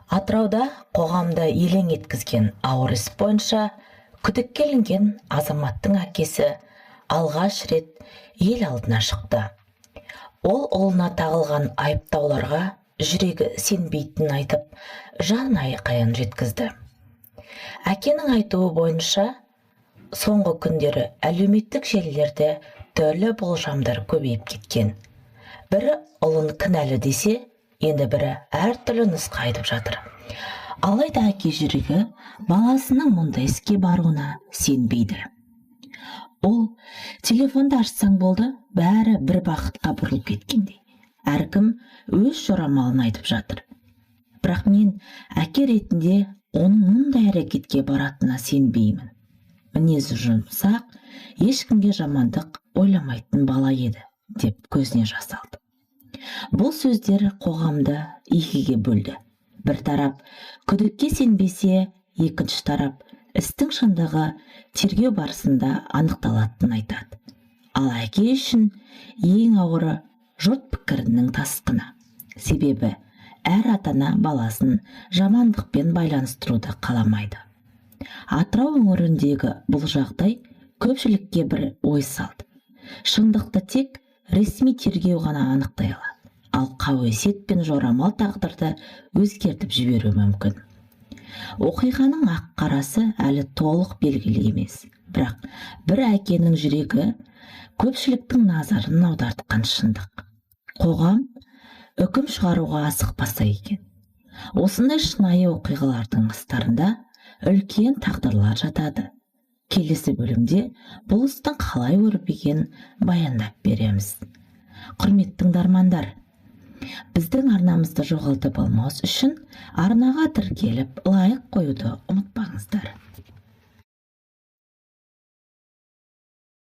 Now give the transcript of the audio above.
Атырауда қоғамда елең еткізген ауыр іс бойынша күдікке ілінген азаматтың әкесі алғаш рет ел алдына шықты. Ол ұлына тағылған айыптауларға жүрегі сенбейтінін айтып, жан айқайын жеткізді. Әкенің айтуы бойынша, соңғы күндері әлеуметтік желілерде түрлі болжамдар көбейіп кеткен. Бірі ұлын кінәлі десе, енді бірі әртүрлі нұсқа айтып жатыр. Алайда әке жүрегі баласының мұндай іске баруына сенбейді. Ол телефонды ашсаң болды, бәрі бір бақытқа бұрылып кеткендей. Әркім өз жорамалын айтып жатыр. Бірақ мен әке ретінде оның мұндай әрекетке баратынына сенбеймін. Мінезі жұмсақ, ешкімге жамандық ойламайтын бала еді, деп көзіне жас алды. Бұл сөздер қоғамды екіге бөлді. Бір тарап күдікке сенбесе, екінші тарап істің шындығы тергеу барысында анықталатынын айтады. Ал әке үшін ең ауыры жұрт пікірінің тасқыны. Себебі әр ата-ана баласын жамандықпен байланыстыруды қаламайды. Атырау өңіріндегі бұл жағдай көпшілікке бір ой салды. Шындықты тек ресми тергеу ғана анықтай алады. Ал қауесет пен жорамал тағдырды өзгертіп жіберуі мүмкін. Оқиғаның ақ-қарасы әлі толық белгілі емес. Бірақ бір әкенің жүрегі көпшіліктің назарын аудартқан шындық. Қоғам үкім шығаруға асықпаса екен. Осындай шынайы оқиғалардың астарында үлкен тағдырлар жатады. Келесі бөлімде бұл істің қалай өрбігенін баяндап береміз. Құрметті тыңдармандар, біздің арнамызды жоғалтып алмас үшін арнаға тіркеліп лайк қоюды ұмытпаңыздар.